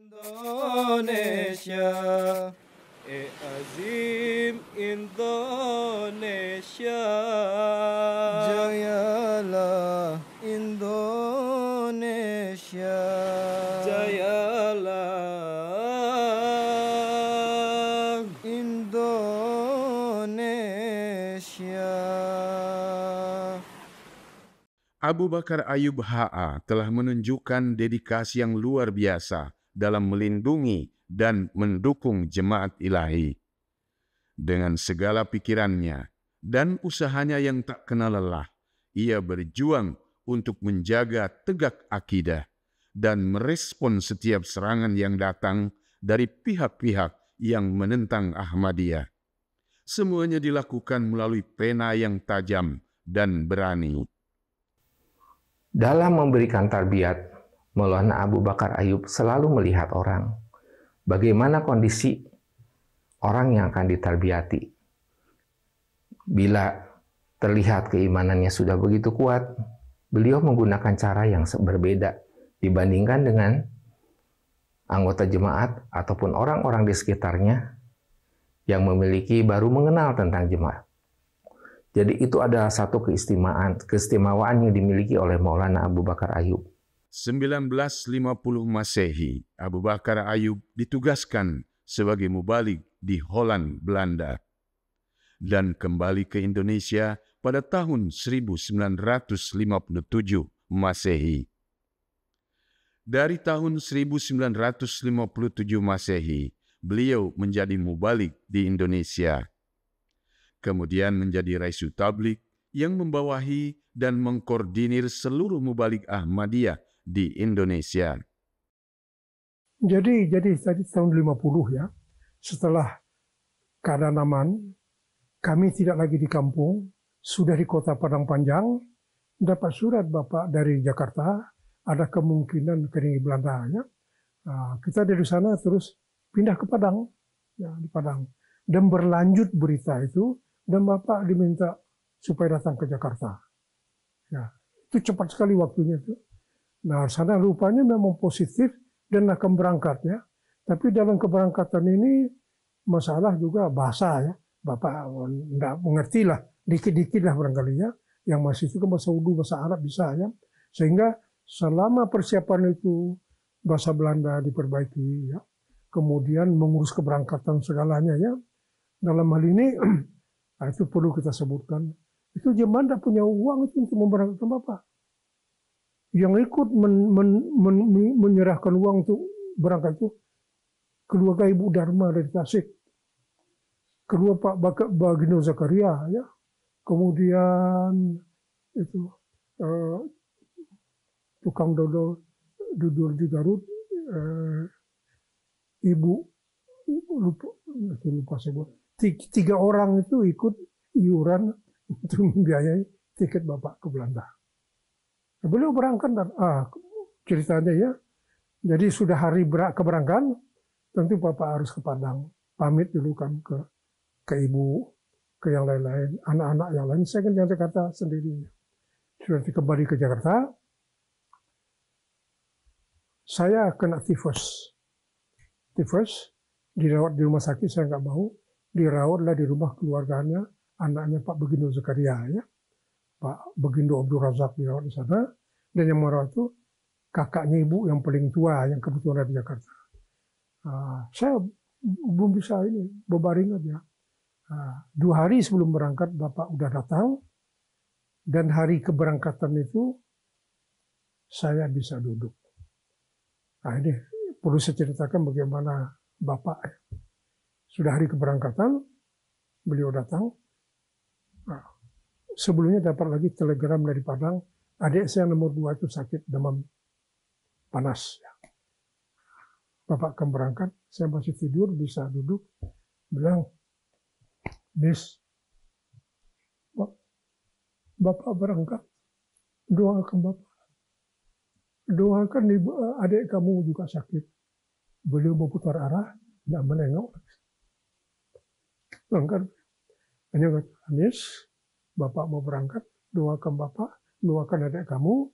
Indonesia, azim Indonesia, jayalah Indonesia, jayalah Indonesia. Abu Bakar Ayub HA telah menunjukkan dedikasi yang luar biasa dalam melindungi dan mendukung jemaat ilahi. Dengan segala pikirannya dan usahanya yang tak kenal lelah, ia berjuang untuk menjaga tegak akidah dan merespon setiap serangan yang datang dari pihak-pihak yang menentang Ahmadiyah. Semuanya dilakukan melalui pena yang tajam dan berani. Dalam memberikan tarbiyat, Maulana Abu Bakar Ayub selalu melihat orang. Bagaimana kondisi orang yang akan ditarbiyati. Bila terlihat keimanannya sudah begitu kuat, beliau menggunakan cara yang berbeda dibandingkan dengan anggota jemaat ataupun orang-orang di sekitarnya yang baru mengenal tentang jemaat. Jadi itu adalah satu keistimewaan yang dimiliki oleh Maulana Abu Bakar Ayub. 1950 Masehi, Abu Bakar Ayub ditugaskan sebagai mubalik di Holland, Belanda, dan kembali ke Indonesia pada tahun 1957 Masehi. Dari tahun 1957 Masehi, beliau menjadi mubalik di Indonesia. Kemudian menjadi Raisu Tablik yang membawahi dan mengkoordinir seluruh mubalik Ahmadiyah di Indonesia. Jadi tadi tahun 50 ya, setelah keadaan aman, kami tidak lagi di kampung, sudah di kota Padang Panjang, dapat surat Bapak dari Jakarta, ada kemungkinan ke Belanda ya. Nah, kita dari sana terus pindah ke Padang, ya, di Padang. Dan berlanjut berita itu, dan Bapak diminta supaya datang ke Jakarta. Ya, itu cepat sekali waktunya itu. Nah, sana rupanya memang positif dan akan berangkat ya. Tapi dalam keberangkatan ini masalah juga bahasa ya. Bapak tidak mengerti lah, dikit-dikit lah barangkali ya. Yang masih itu kan bahasa Urdu, bahasa Arab bisa ya. Sehingga selama persiapan itu bahasa Belanda diperbaiki ya. Kemudian mengurus keberangkatan segalanya ya. Dalam hal ini itu perlu kita sebutkan. Itu jemaah tidak punya uang itu untuk memberangkatkan Bapak. Yang ikut menyerahkan uang untuk berangkat itu keluarga Ibu Dharma dari Tasik, kedua Pak Bagindo Zakaria, ya, kemudian itu tukang dodol di Garut, Ibu lupa sebut. 3 orang itu ikut iuran untuk membiayai tiket Bapak ke Belanda. Beliau berangkat dan ceritanya ya. Jadi sudah hari keberangkatan, tentu Bapak harus ke Padang. Pamit dulu kan ke Ibu, ke yang lain-lain, anak-anak yang lain. Saya kan yang Jakarta sendiri. Sudah kembali ke Jakarta, saya kena tifus. Tifus, dirawat di rumah sakit, saya nggak mau. Dirawatlah di rumah keluarganya, anaknya Pak Bagindo Zakaria, ya. Pak Bagindo Abdul Razak dirawat di sana, dan yang merawat itu kakaknya Ibu yang paling tua, yang kebetulan ada di Jakarta. Saya belum bisa ini, berbaring aja. 2 hari sebelum berangkat, Bapak udah datang, dan hari keberangkatan itu, saya bisa duduk. Nah ini perlu saya ceritakan bagaimana Bapak. Sudah hari keberangkatan, beliau datang. Nah, sebelumnya dapat lagi telegram dari Padang, adik saya nomor 2 itu sakit demam panas. Bapak akan berangkat, saya masih tidur, bisa duduk, bilang, Miss, Bapak berangkat, doakan Bapak. Doakan adik kamu juga sakit. Beliau berputar arah, tidak menengok. Berangkat, hanya kata, Miss, Bapak mau berangkat, doakan Bapak, doakan adik kamu.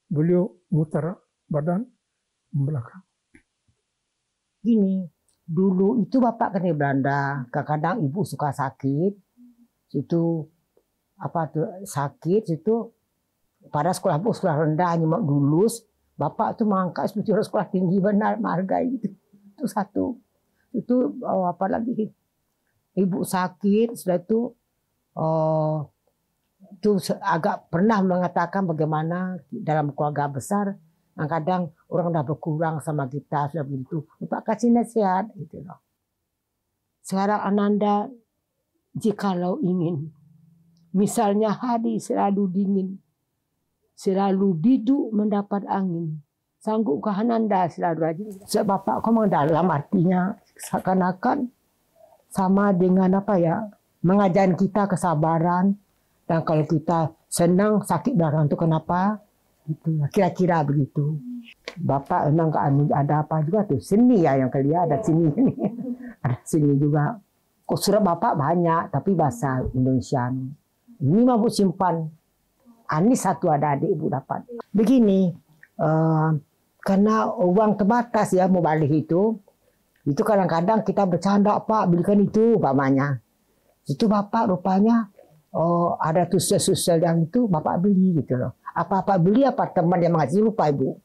Beliau mutar badan belakang. Gini, dulu itu bapak kan di Belanda, kadang-kadang ibu suka sakit, situ apa tuh sakit situ pada sekolah rendah hanya mau lulus, bapak tuh mengangkat sekolah tinggi benar menghargai itu satu. Itu apa lagi? Ibu sakit sudah itu agak pernah mengatakan bagaimana dalam keluarga besar kadang orang udah berkurang sama kita sudah begitu, bapak kasih nasihat gitu loh. Sekarang Ananda, jikalau ingin, misalnya hari selalu dingin, selalu bidu mendapat angin, sanggupkah Ananda selalu rajin? Bapak kau dalam artinya seakan-akan sama dengan apa ya, mengajarkan kita kesabaran, dan kalau kita senang sakit belakang itu kenapa? Gitu, kira-kira begitu. Bapak emang ada apa juga tuh seni ya yang kalian ada sini ada sini juga. Kok surat bapak banyak tapi bahasa Indonesia. Ini mau bu simpan. Ini satu ada adik ibu dapat. Begini, karena uang terbatas ya mau balik itu kadang-kadang kita bercanda pak belikan itu umpamanya. Itu bapak rupanya ada tusil-tusil yang itu bapak beli gitu loh. Apa-apa beli apa teman yang mengasih lupa ibu.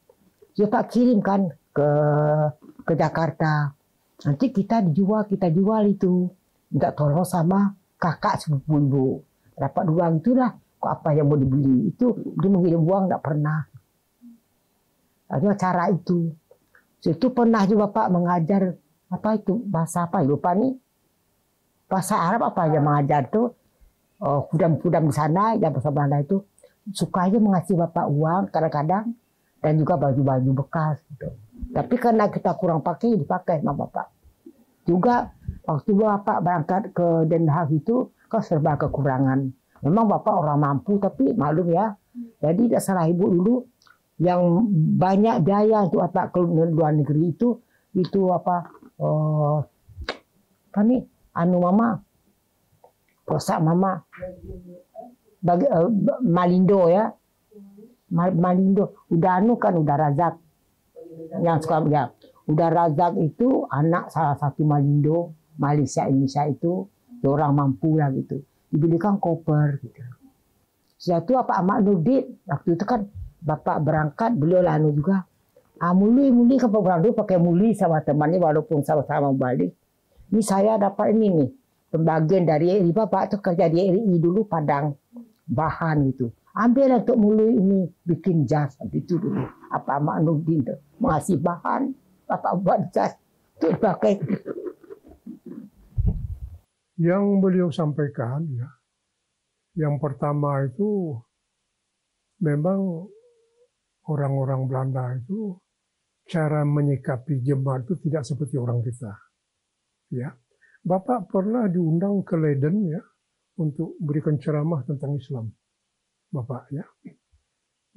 Ya pak kirimkan ke Jakarta. Nanti kita jual itu. Minta tolong sama kakak sepupu ibu. Dapat uang itulah. Kok apa yang mau dibeli itu dia mengirim uang tidak pernah. Ada cara itu. Itu pernah juga pak mengajar apa itu bahasa apa lupa nih. Bahasa Arab apa yang mengajar tuh. Kudam-kudam di sana yang bahasa Belanda itu. Suka aja mengasih bapak uang kadang-kadang dan juga baju-baju bekas gitu. Tapi karena kita kurang pakai dipakai sama bapak. Juga waktu bapak berangkat ke Den Haag itu kan serba kekurangan. Memang bapak orang mampu tapi maklum ya. Jadi tidak salah ibu dulu yang banyak biaya untuk bapak ke luar negeri itu apa kami mama kosak mama bagi Malindo ya. Malindo udah kan udah Razak yang suka ya. Udah Razak itu anak salah satu Malindo Malaysia Indonesia itu orang mampu lah gitu. Dibelikan koper gitu. Satu apa Amak Nurdin waktu itu kan bapak berangkat beliau juga muli ke Pembantu pakai muli sama temannya walaupun sama-sama balik. Ini saya dapat ini nih pembagian dari RI bapak tuh kerja di RI dulu Padang bahan gitu. Ambil untuk muli ini bikin jas itu dulu. Apa Mak Nurdin tuh mengasih bahan bapak buat jas itu pakai. Yang beliau sampaikan ya, yang pertama itu memang orang-orang Belanda itu cara menyikapi jemaat itu tidak seperti orang kita. Ya, bapak pernah diundang ke Leiden ya untuk berikan ceramah tentang Islam, bapak ya.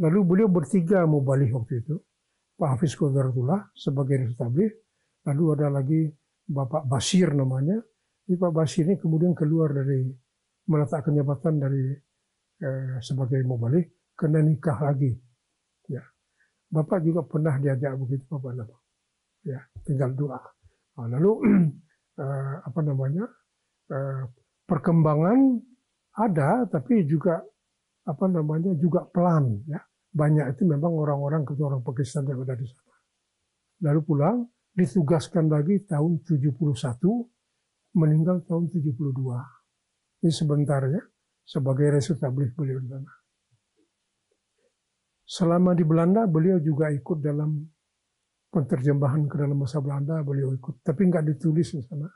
Lalu beliau bertiga mau balik waktu itu, Pak Hafiz Qadarullah sebagai Rasul Tabligh, lalu ada lagi Bapak Basir namanya. Ini Pak Basir ini kemudian keluar dari meletakkan jabatan dari sebagai mau balik, kena nikah lagi. Ya, bapak juga pernah diajak begitu bapak, ya tinggal doa. Nah, lalu apa namanya perkembangan ada, tapi juga apa namanya juga pelan ya. Banyak itu memang orang-orang Pakistan yang ada di sana. Lalu pulang ditugaskan lagi tahun 71, meninggal tahun 72. Ini sebentar ya sebagai Rasul Tabligh beliau di sana. Selama di Belanda beliau juga ikut dalam penterjemahan ke dalam bahasa Belanda, beliau ikut, tapi nggak ditulis di sana.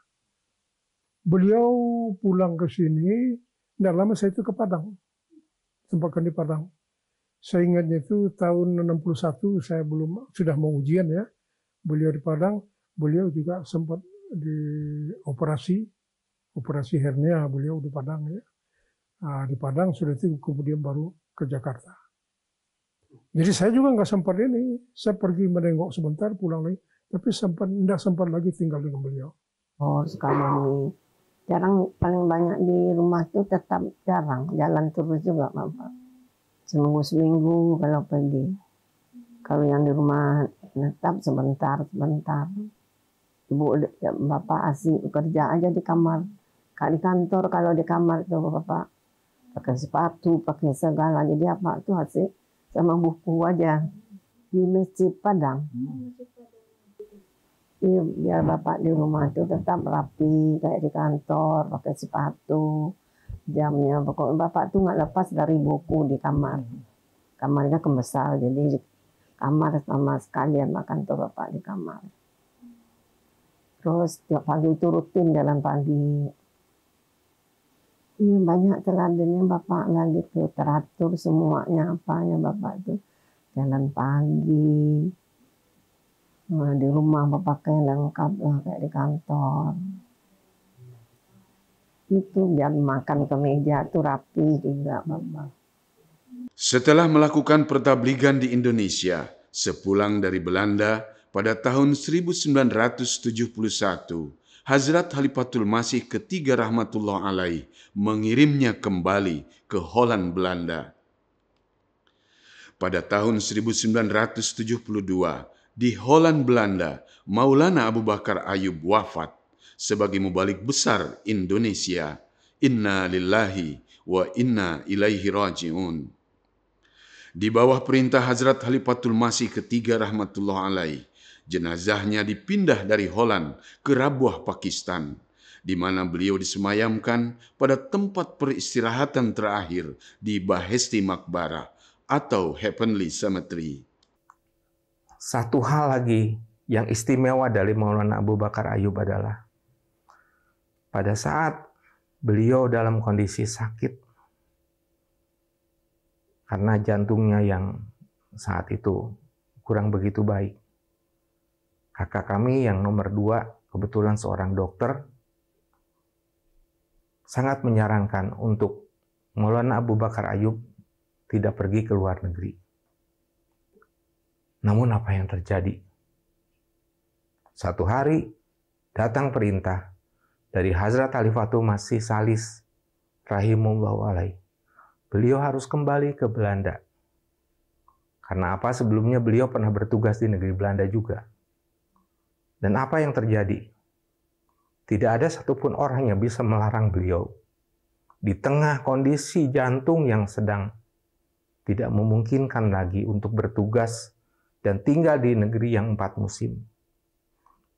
Beliau pulang ke sini, tidak lama saya itu ke Padang, tempatkan di Padang. Saya ingatnya itu tahun 61 saya belum sudah mau ujian ya. Beliau di Padang, beliau juga sempat di operasi hernia, beliau di Padang ya. Nah, di Padang sudah itu kemudian baru ke Jakarta. Jadi saya juga nggak sempat ini, saya pergi menengok sebentar pulang lagi, tapi tidak sempat lagi tinggal dengan beliau. Oh sekarang ini jarang, paling banyak di rumah tuh tetap jarang, jalan terus juga bapak. Seminggu kalau pergi. Kalau yang di rumah tetap sebentar. Bapak asik kerja aja di kamar. Di kantor, kalau di kamar tuh Bapak pakai sepatu, pakai segala. Jadi apa tuh asik sama buku aja di Masjid Padang. Iya, biar Bapak di rumah itu tetap rapi kayak di kantor, pakai sepatu, jamnya. Pokoknya Bapak tuh nggak lepas dari buku di kamar. Kamarnya kembesar, jadi kamar sama sekalian kantor Bapak di kamar. Terus tiap pagi itu rutin jalan pagi. Iya, banyak teladannya Bapak lagi tuh, teratur semuanya apanya Bapak tuh. Jalan pagi. Nah, di rumah Bapak kayak lengkap lah kayak di kantor. Itu biar makan ke meja tuh rapi juga Bapak. Setelah melakukan pertabligan di Indonesia, sepulang dari Belanda pada tahun 1971, Hazrat Khalifatul Masih ketiga rahmatullah alaih mengirimnya kembali ke Holland Belanda. Pada tahun 1972, di Holland Belanda, Maulana Abu Bakar Ayub wafat sebagai mubalik besar Indonesia. Inna lillahi wa inna ilaihi raji'un. Di bawah perintah Hazrat Khalifatul Masih ketiga rahmatullah alaih, jenazahnya dipindah dari Holland ke Rabuah, Pakistan, di mana beliau disemayamkan pada tempat peristirahatan terakhir di Bahesti Maqbarah atau Heavenly Cemetery. Satu hal lagi yang istimewa dari Maulana Abu Bakar Ayub adalah pada saat beliau dalam kondisi sakit karena jantungnya yang saat itu kurang begitu baik. Kakak kami yang nomor 2, kebetulan seorang dokter, sangat menyarankan untuk Maulana Abu Bakar Ayub tidak pergi ke luar negeri. Namun apa yang terjadi? Satu hari datang perintah dari Hazrat Khalifatul Masih Salis rahimahullahu alaih. Beliau harus kembali ke Belanda. Karena apa? Sebelumnya beliau pernah bertugas di negeri Belanda juga. Dan apa yang terjadi? Tidak ada satupun orang yang bisa melarang beliau. Di tengah kondisi jantung yang sedang tidak memungkinkan lagi untuk bertugas dan tinggal di negeri yang 4 musim.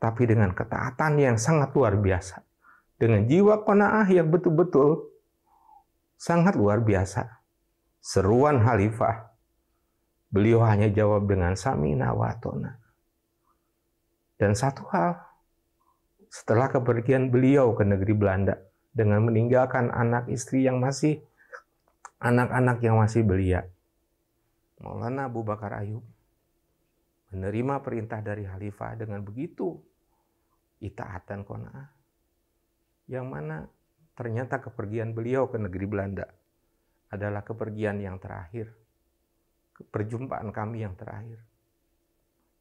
Tapi dengan ketaatan yang sangat luar biasa. Dengan jiwa qanaah yang betul-betul sangat luar biasa. Seruan Khalifah, beliau hanya jawab dengan samina wa atona. Dan satu hal, setelah kepergian beliau ke negeri Belanda, dengan meninggalkan anak istri yang masih, anak-anak yang masih belia, Maulana Abu Bakar Ayub menerima perintah dari Khalifah dengan begitu itaat dan qanaah, yang mana ternyata kepergian beliau ke negeri Belanda adalah kepergian yang terakhir, perjumpaan kami yang terakhir.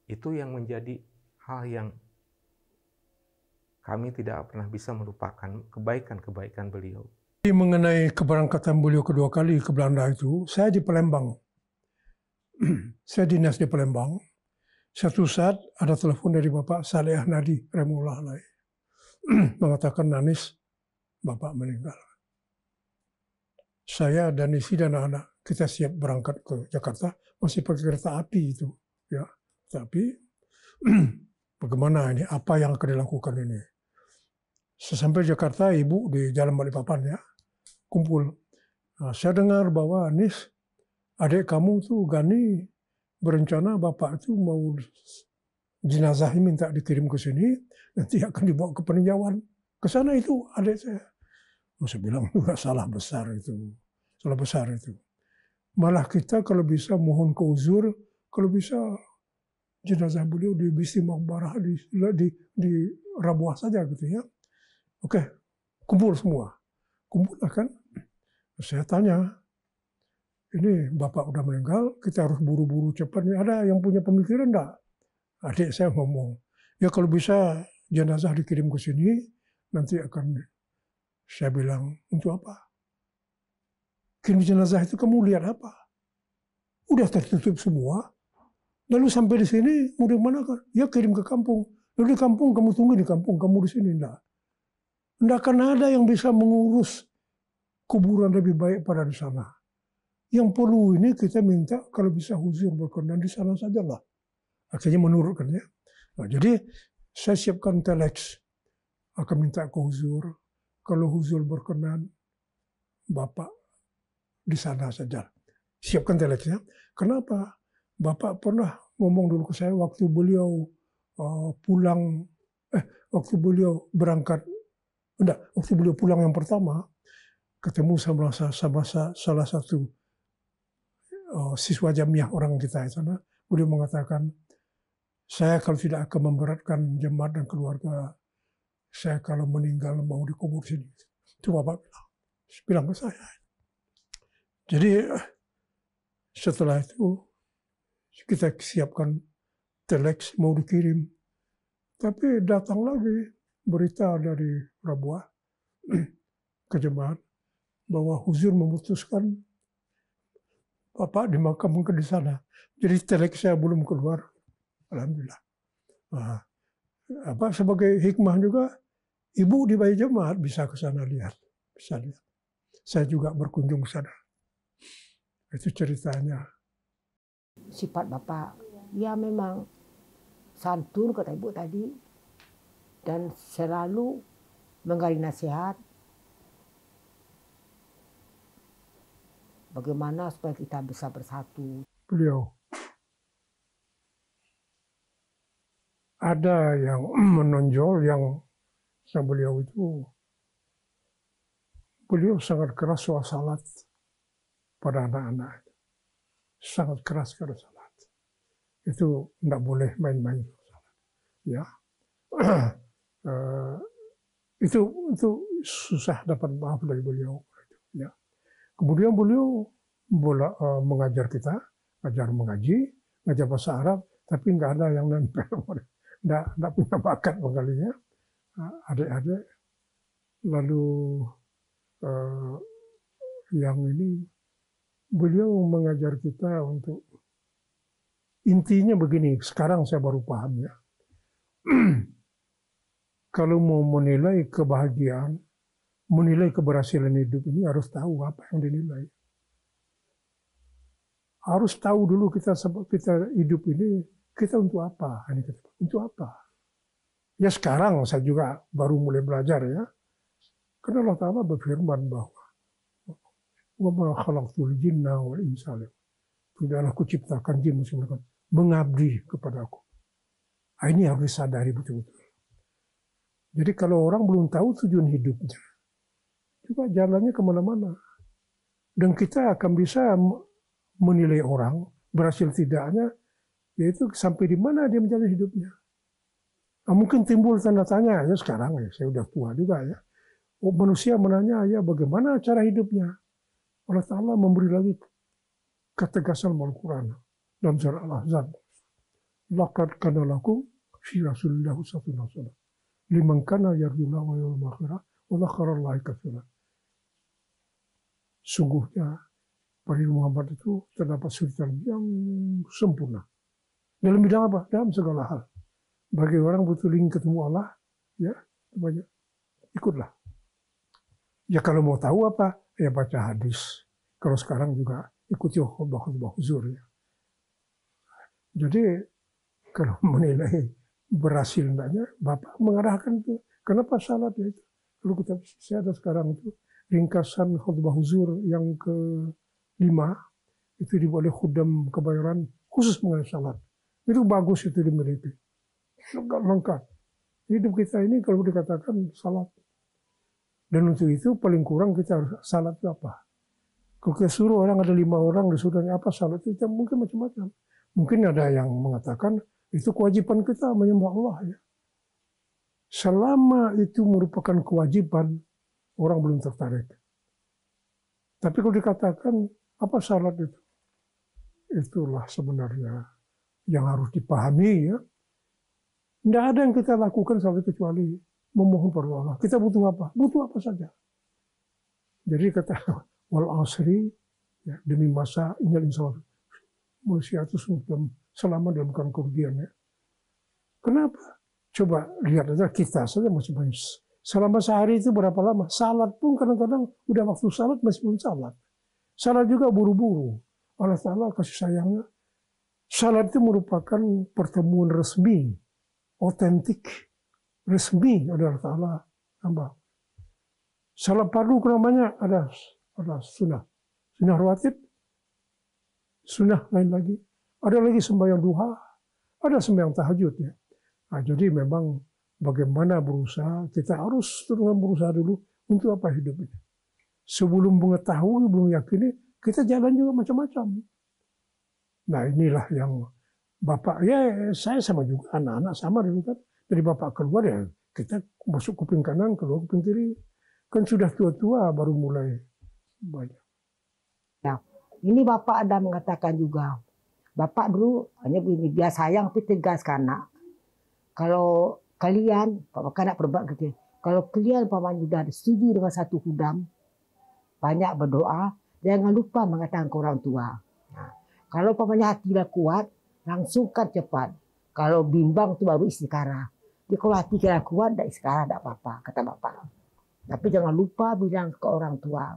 Itu yang menjadi hal yang kami tidak pernah bisa melupakan, kebaikan-kebaikan beliau. Mengenai keberangkatan beliau kedua kali ke Belanda itu, saya di Palembang. Saya dinas di Palembang. Satu saat ada telepon dari Bapak Saleh Nadi rahimahullah alaih. Mengatakan Nanis, Bapak meninggal. Saya dan istri dan anak kita siap berangkat ke Jakarta, masih pakai kereta api itu, ya. Tapi bagaimana ini? Apa yang akan dilakukan ini? Sesampai Jakarta, ibu di Jalan Balikpapan ya, kumpul. Nah, saya dengar bahwa Nis, adik kamu tuh Gani berencana bapak itu mau jenazahnya minta dikirim ke sini, nanti akan dibawa ke peninjauan. Ke sana itu adik saya. Saya bilang, salah besar itu. Salah besar itu. Malah kita kalau bisa mohon ke uzur, kalau bisa jenazah beliau di Bahesti Maqbarah, di Rabuah saja gitu ya. Oke, kumpul semua. Kumpul kan. Saya tanya, ini bapak udah meninggal, kita harus buru-buru cepat. Ada yang punya pemikiran enggak? Adik saya ngomong, ya kalau bisa jenazah dikirim ke sini, nanti akan, saya bilang, untuk apa? Kirim jenazah itu kamu lihat apa? Udah tertutup semua, lalu sampai di sini, mau dimana kan? Ya kirim ke kampung. Lu di kampung, kamu tunggu di kampung, kamu di sini. Enggak. Enggak akan ada yang bisa mengurus kuburan lebih baik pada di sana. Yang perlu ini kita minta kalau bisa huzur berkenan di sana sajalah. Akhirnya menurutkan ya. Nah, jadi saya siapkan telex, akan minta ke huzur. Kalau huzur berkenan, Bapak di sana saja. Siapkan telexnya. Kenapa? Bapak pernah ngomong dulu ke saya waktu beliau waktu beliau berangkat, waktu beliau pulang yang pertama, ketemu sama salah satu siswa jamiah orang kita di sana, beliau mengatakan, saya kalau tidak akan memberatkan jemaat dan keluarga, saya kalau meninggal mau dikubur sini. Itu Bapak bilang ke saya. Jadi setelah itu kita siapkan telex mau dikirim. Tapi datang lagi berita dari Rabuah ke jemaat bahwa huzur memutuskan Bapak dimakamkan di sana. Jadi telex saya belum keluar. Alhamdulillah. Nah, sebagai hikmah juga, ibu di bayi jemaat bisa ke sana lihat. Bisa lihat. Saya juga berkunjung ke sana. Itu ceritanya. Sifat Bapak, ya memang santun kata Ibu tadi, dan selalu menggali nasihat bagaimana supaya kita bisa bersatu. Beliau ada yang menonjol yang sama beliau itu, beliau sangat keras soal salat pada anak-anak. Sangat keras pada salat. Itu tidak boleh main-main. Ya, itu susah dapat maaf dari beliau. Ya. Kemudian beliau mengajar kita, ngajar mengaji, ngajar bahasa Arab, tapi nggak ada yang nempel, nggak punya bakat menggalinya. Adik-adik, lalu yang ini beliau mengajar kita untuk intinya begini. Sekarang saya baru paham ya. Kalau mau menilai kebahagiaan, menilai keberhasilan hidup ini harus tahu apa yang dinilai. Harus tahu dulu kita hidup ini kita untuk apa? Untuk apa? Ya sekarang saya juga baru mulai belajar ya. Karena Allah Ta'ala berfirman bahwa wa ma khalaqtul jinna wal insa tidaklah kuciptakan jin manusia mengabdi kepada aku. Ini harus disadari betul-betul. Jadi kalau orang belum tahu tujuan hidupnya, juga jalannya kemana-mana. Dan kita akan bisa menilai orang berhasil tidaknya, yaitu sampai di mana dia menjalani hidupnya. Nah, mungkin timbul tanda tanya ya sekarang ya, saya udah tua juga ya. Manusia menanya ya bagaimana cara hidupnya. Allah Ta'ala memberi lagi ketegasan Al-Quran dalam surah Al-Ahzab. Laqad kana lakum fi Rasulillah uswatun hasanah liman kana yarjullaha wal yawmal akhir wa dzakarallaha katsiran. Sungguhnya pada Muhammad itu terdapat suritan yang sempurna. Dalam bidang apa? Dalam segala hal. Bagi orang butuh ingin ketemu Allah, ya banyak ikutlah. Ya kalau mau tahu apa, ya baca hadis. Kalau sekarang juga ikuti khutbah huzur ya. Jadi kalau menilai berhasil enggaknya, Bapak mengarahkan itu. Kenapa salat ya itu? Kalau kita saya ada sekarang itu ringkasan khutbah huzur yang ke-5 itu dibuat oleh Khudam Kebayoran khusus mengenai salat. Itu bagus itu dimiliki. Sangat lengkap. Hidup kita ini kalau dikatakan salat. Dan untuk itu paling kurang kita harus salat itu apa? Kalau kita suruh orang ada 5 orang disuruhnya apa salat itu mungkin macam-macam. Mungkin ada yang mengatakan itu kewajiban kita menyembah Allah ya. Selama itu merupakan kewajiban orang belum tertarik. Tapi kalau dikatakan apa salat itu? Itulah sebenarnya yang harus dipahami ya. Tidak ada yang kita lakukan sampai kecuali memohon pada Allah. Kita butuh apa? Butuh apa saja. Jadi kata wal asri ya, demi masa innal insana manusia itu selamat dalam kerugian ya. Kenapa? Coba lihat aja kita saja masih banyak. Selama sehari itu berapa lama? Salat pun kadang-kadang udah waktu salat masih belum salat. Salat juga buru-buru. Allah Ta'ala kasih sayangnya. Salat itu merupakan pertemuan resmi, otentik, resmi dari Allah Ta'ala. Salat fardu namanya ada sunnah. Sunnah rawatib, sunnah lain lagi. Ada lagi sembahyang duha, ada sembahyang tahajud ya. Nah, jadi memang bagaimana berusaha, kita harus terus berusaha dulu untuk apa hidup ini. Sebelum mengetahui, belum yakini, kita jalan juga macam-macam. Nah inilah yang Bapak, ya saya sama juga, anak-anak sama dulu kan. Dari Bapak keluar ya, kita masuk kuping kanan, keluar kuping kiri. Kan sudah tua-tua baru mulai banyak. Nah, ini Bapak ada mengatakan juga, Bapak dulu hanya begini, dia sayang tapi tegas karena kalau kalian, Bapak kan berbuat gitu, kalau kalian paman sudah setuju dengan satu hudam, banyak berdoa, jangan lupa mengatakan ke orang tua. Nah, kalau pamannya hatinya kuat, langsungkan cepat. Kalau bimbang itu baru istikharah. Jadi kalau hati kita kuat, tidak istikharah, tidak apa-apa, kata Bapak. Tapi jangan lupa bilang ke orang tua.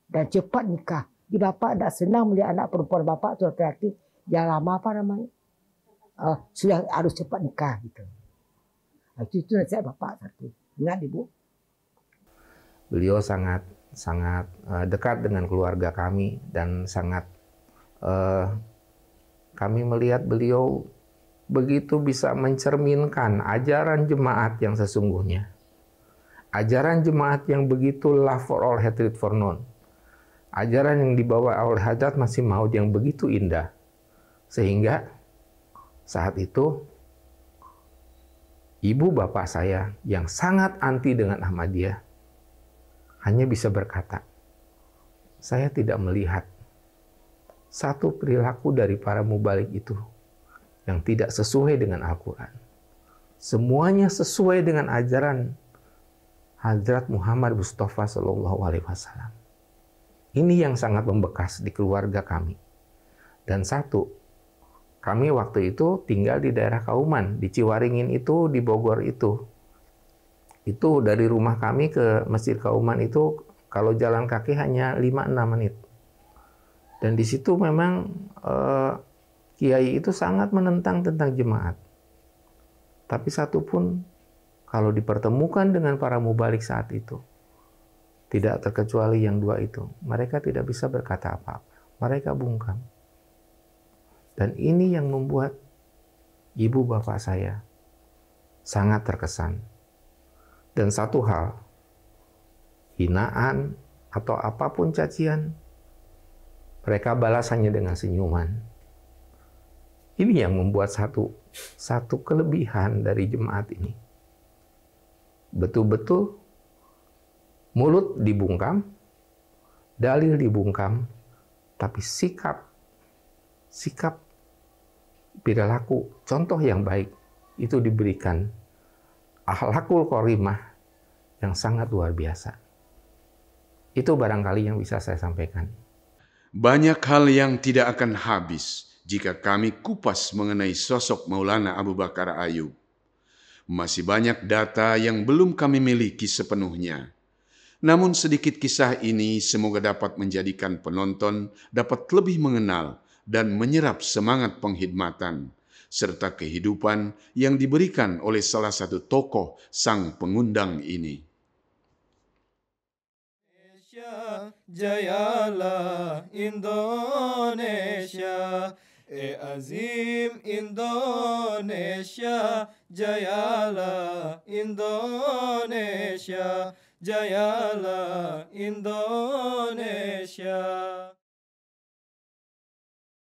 Dan cepat nikah. Di Bapak tidak senang melihat anak perempuan Bapak itu laki-laki, jangan lama apa namanya. Sudah harus cepat nikah gitu. Nah, itu nasihat Bapak satu. Ingat Ibu. Beliau sangat dekat dengan keluarga kami dan sangat kami melihat beliau begitu bisa mencerminkan ajaran jemaat yang sesungguhnya. Ajaran jemaat yang begitu love for all, hatred for none. Ajaran yang dibawa oleh Hadrat Masih Maud yang begitu indah. Sehingga saat itu ibu bapak saya yang sangat anti dengan Ahmadiyah hanya bisa berkata, saya tidak melihat satu perilaku dari para mubalik itu yang tidak sesuai dengan Al-Quran. Semuanya sesuai dengan ajaran Hadrat Muhammad Mustafa SAW. Ini yang sangat membekas di keluarga kami. Dan satu, kami waktu itu tinggal di daerah Kauman, di Ciwaringin itu, di Bogor itu. Itu dari rumah kami ke Masjid Kauman itu kalau jalan kaki hanya 5-6 menit. Dan di situ memang kiai itu sangat menentang tentang jemaat. Tapi satu pun kalau dipertemukan dengan para mubalik saat itu, tidak terkecuali yang dua itu, mereka tidak bisa berkata apa-apa. Mereka bungkam. Dan ini yang membuat ibu bapak saya sangat terkesan. Dan satu hal, hinaan atau apapun cacian, mereka balas hanya dengan senyuman. Ini yang membuat satu kelebihan dari jemaat ini. Betul-betul mulut dibungkam, dalil dibungkam, tapi sikap perilaku, contoh yang baik itu diberikan. Akhlakul Karimah yang sangat luar biasa. Itu barangkali yang bisa saya sampaikan. Banyak hal yang tidak akan habis jika kami kupas mengenai sosok Maulana Abu Bakar Ayub. Masih banyak data yang belum kami miliki sepenuhnya. Namun sedikit kisah ini semoga dapat menjadikan penonton dapat lebih mengenal dan menyerap semangat penghidmatan serta kehidupan yang diberikan oleh salah satu tokoh sang pengundang ini. Jayalah Indonesia, azim Indonesia, jayalah Indonesia, jayalah Indonesia.